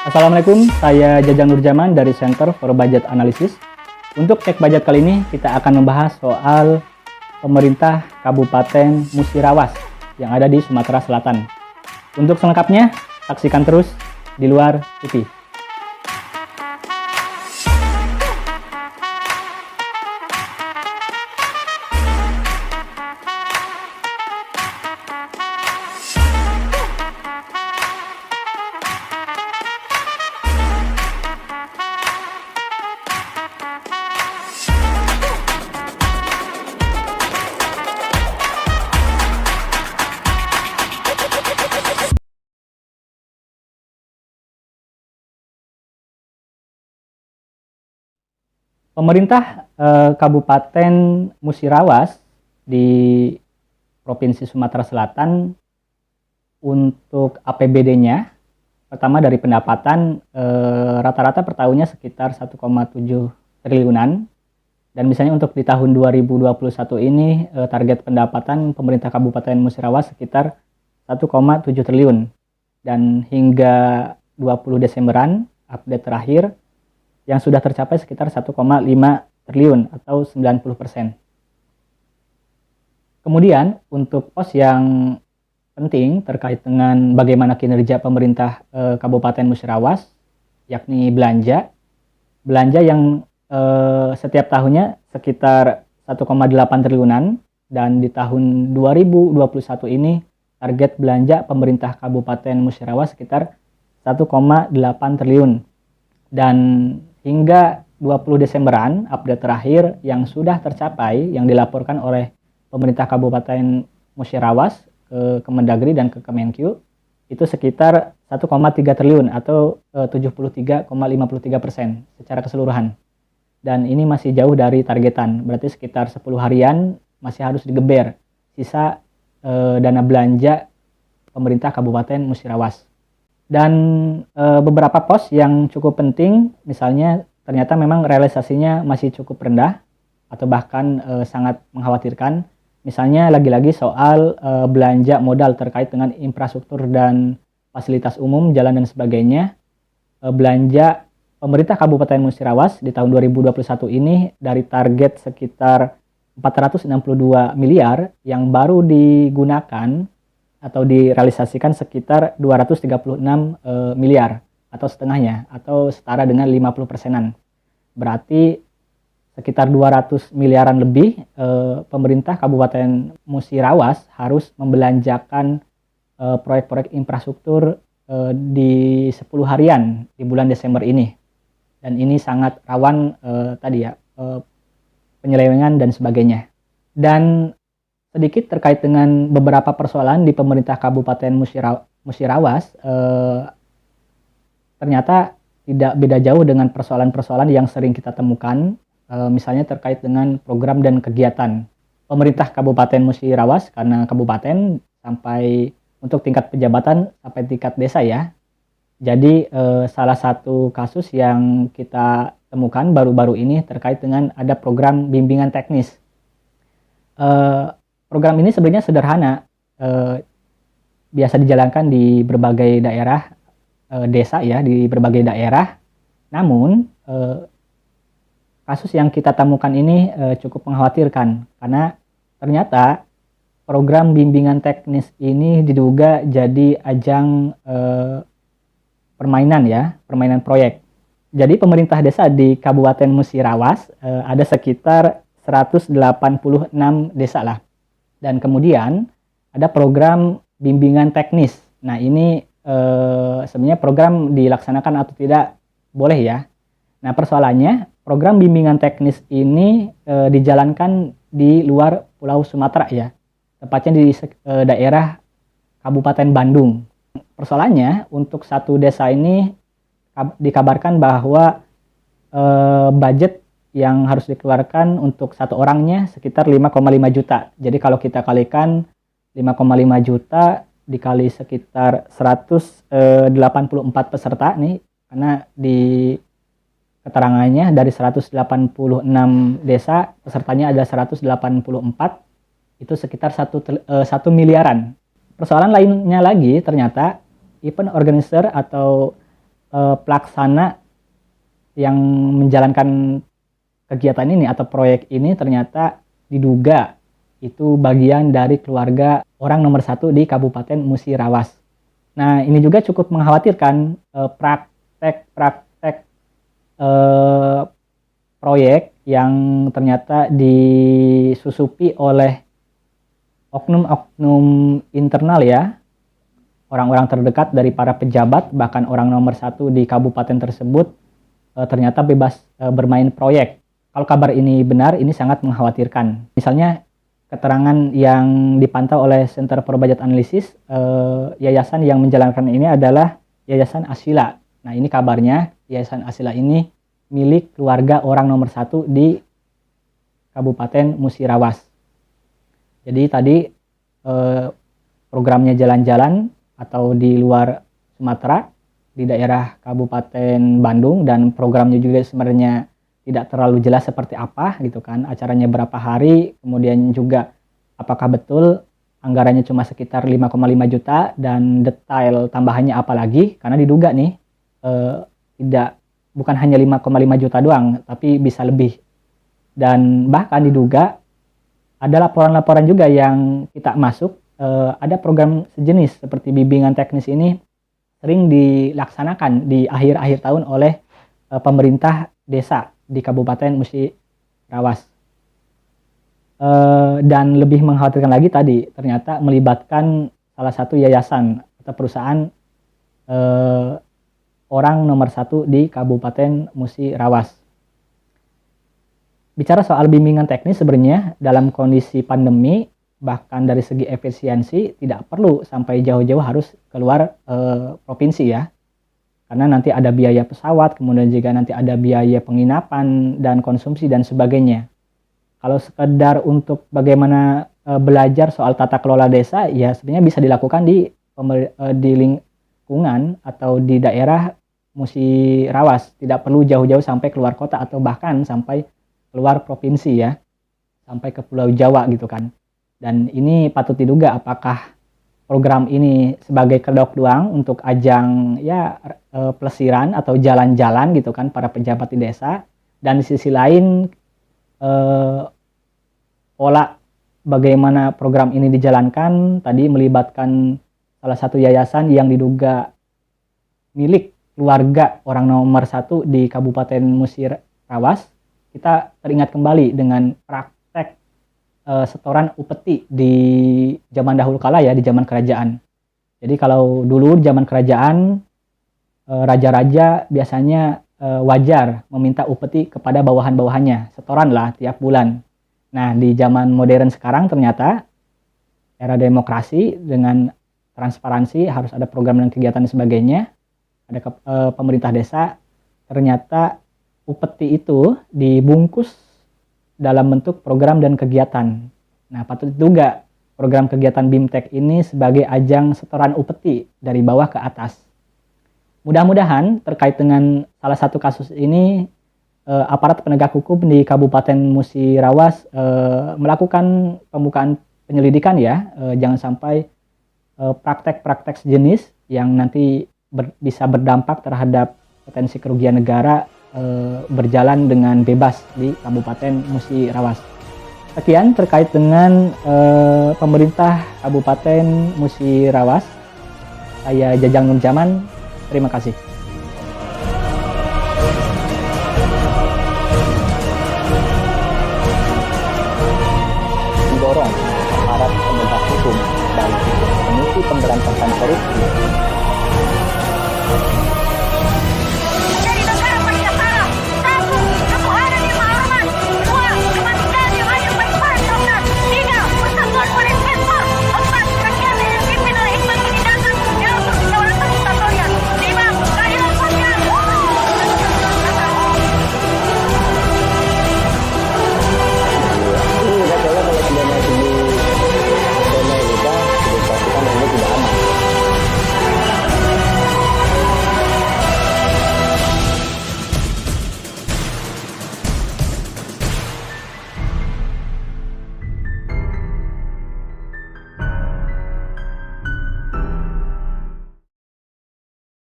Assalamualaikum, saya Jajang Nurjaman dari Center for Budget Analysis. Untuk cek budget kali ini, kita akan membahas soal pemerintah Kabupaten Musirawas yang ada di Sumatera Selatan. Untuk selengkapnya, saksikan terus di luar TV. Pemerintah Kabupaten Musirawas di Provinsi Sumatera Selatan untuk APBD-nya, pertama dari pendapatan rata-rata per tahunnya sekitar 1,7 triliunan. Dan misalnya untuk di tahun 2021 ini target pendapatan pemerintah Kabupaten Musirawas sekitar 1,7 triliun. Dan hingga 20 Desemberan update terakhir yang sudah tercapai sekitar 1,5 triliun atau 90%. Kemudian untuk pos yang penting terkait dengan bagaimana kinerja pemerintah Kabupaten Musirawas, yakni belanja yang setiap tahunnya sekitar 1,8 triliunan, dan di tahun 2021 ini target belanja pemerintah Kabupaten Musirawas sekitar 1,8 triliun. Dan hingga 20 Desemberan, update terakhir yang sudah tercapai, yang dilaporkan oleh pemerintah Kabupaten Musirawas ke Kemendagri dan ke Kemenkyu, itu sekitar 1,3 triliun atau 73,53% secara keseluruhan. Dan ini masih jauh dari targetan, berarti sekitar 10 harian masih harus digeber sisa dana belanja pemerintah Kabupaten Musirawas. Dan beberapa pos yang cukup penting, misalnya ternyata memang realisasinya masih cukup rendah atau bahkan sangat mengkhawatirkan. Misalnya lagi-lagi soal belanja modal terkait dengan infrastruktur dan fasilitas umum, jalan dan sebagainya. Belanja pemerintah Kabupaten Musirawas di tahun 2021 ini dari target sekitar 462 miliar yang baru digunakan atau direalisasikan sekitar 236 miliar atau setengahnya, atau setara dengan 50%-an. Berarti sekitar 200 miliaran lebih pemerintah Kabupaten Musirawas harus membelanjakan proyek-proyek infrastruktur di 10 harian di bulan Desember ini. Dan ini sangat rawan penyelewengan dan sebagainya. Dan sedikit terkait dengan beberapa persoalan di pemerintah Kabupaten Musirawas, ternyata tidak beda jauh dengan persoalan-persoalan yang sering kita temukan, misalnya terkait dengan program dan kegiatan pemerintah Kabupaten Musirawas, karena kabupaten sampai untuk tingkat pejabatan sampai tingkat desa ya. Jadi salah satu kasus yang kita temukan baru-baru ini terkait dengan ada program bimbingan teknis. Program ini sebenarnya sederhana, biasa dijalankan di berbagai daerah desa ya, di berbagai daerah. Namun kasus yang kita temukan ini cukup mengkhawatirkan, karena ternyata program bimbingan teknis ini diduga jadi ajang permainan proyek. Jadi pemerintah desa di Kabupaten Musirawas ada sekitar 186 desa lah. Dan kemudian ada program bimbingan teknis. Nah ini sebenarnya program dilaksanakan atau tidak boleh ya. Nah persoalannya program bimbingan teknis ini dijalankan di luar Pulau Sumatera ya. Tepatnya di daerah Kabupaten Bandung. Persoalannya untuk satu desa ini dikabarkan bahwa budget yang harus dikeluarkan untuk satu orangnya sekitar 5,5 juta. Jadi kalau kita kalikan 5,5 juta dikali sekitar 184 peserta nih, karena di keterangannya dari 186 desa pesertanya ada 184, itu sekitar 1 miliaran. Persoalan lainnya lagi ternyata event organizer atau pelaksana yang menjalankan kegiatan ini atau proyek ini ternyata diduga itu bagian dari keluarga orang nomor 1 di Kabupaten Musirawas. Nah, ini juga cukup mengkhawatirkan praktek-praktek proyek yang ternyata disusupi oleh oknum-oknum internal ya, orang-orang terdekat dari para pejabat, bahkan orang nomor 1 di kabupaten tersebut ternyata bebas bermain proyek. Kalau kabar ini benar, ini sangat mengkhawatirkan. Misalnya keterangan yang dipantau oleh Center for Budget Analysis, yayasan yang menjalankan ini adalah Yayasan Asila. Nah, ini kabarnya Yayasan Asila ini milik keluarga orang nomor 1 di Kabupaten Musirawas. Jadi tadi programnya jalan-jalan atau di luar Sumatera, di daerah Kabupaten Bandung, dan programnya juga sebenarnya tidak terlalu jelas seperti apa gitu kan, acaranya berapa hari, kemudian juga apakah betul anggarannya cuma sekitar 5,5 juta dan detail tambahannya apa lagi, karena diduga nih bukan hanya 5,5 juta doang, tapi bisa lebih. Dan bahkan diduga ada laporan-laporan juga yang kita masuk, ada program sejenis seperti bimbingan teknis ini sering dilaksanakan di akhir-akhir tahun oleh pemerintah desa di Kabupaten Musirawas. Dan lebih mengkhawatirkan lagi tadi, ternyata melibatkan salah satu yayasan atau perusahaan orang nomor 1 di Kabupaten Musirawas. Bicara soal bimbingan teknis, sebenarnya dalam kondisi pandemi, bahkan dari segi efisiensi tidak perlu sampai jauh-jauh harus keluar provinsi ya, karena nanti ada biaya pesawat, kemudian juga nanti ada biaya penginapan dan konsumsi dan sebagainya. Kalau sekedar untuk bagaimana belajar soal tata kelola desa, ya sebenarnya bisa dilakukan di lingkungan atau di daerah Musirawas, tidak perlu jauh-jauh sampai keluar kota atau bahkan sampai keluar provinsi ya, sampai ke Pulau Jawa gitu kan. Dan ini patut diduga apakah program ini sebagai kedok doang untuk ajang ya pelesiran atau jalan-jalan gitu kan para pejabat di desa, dan di sisi lain pola bagaimana program ini dijalankan tadi melibatkan salah satu yayasan yang diduga milik keluarga orang nomor 1 di Kabupaten Musirawas. Kita teringat kembali dengan praktek setoran upeti di zaman dahulu kala ya, di zaman kerajaan. Jadi kalau dulu di zaman kerajaan, raja-raja biasanya wajar meminta upeti kepada bawahan-bawahannya, setoran lah tiap bulan. Nah, di zaman modern sekarang ternyata era demokrasi dengan transparansi, harus ada program dan kegiatan dan sebagainya, ada pemerintah desa, ternyata upeti itu dibungkus dalam bentuk program dan kegiatan. Nah, patut diduga program kegiatan BIMTEK ini sebagai ajang setoran upeti dari bawah ke atas. Mudah-mudahan terkait dengan salah satu kasus ini, aparat penegak hukum di Kabupaten Musirawas melakukan pembukaan penyelidikan ya, jangan sampai praktek-praktek sejenis yang nanti bisa berdampak terhadap potensi kerugian negara berjalan dengan bebas di Kabupaten Musirawas. Sekian terkait dengan pemerintah Kabupaten Musirawas. Saya Jajang Nurjaman, terima kasih. Mendorong aparat penegak hukum dan Komisi Pemberantasan Korupsi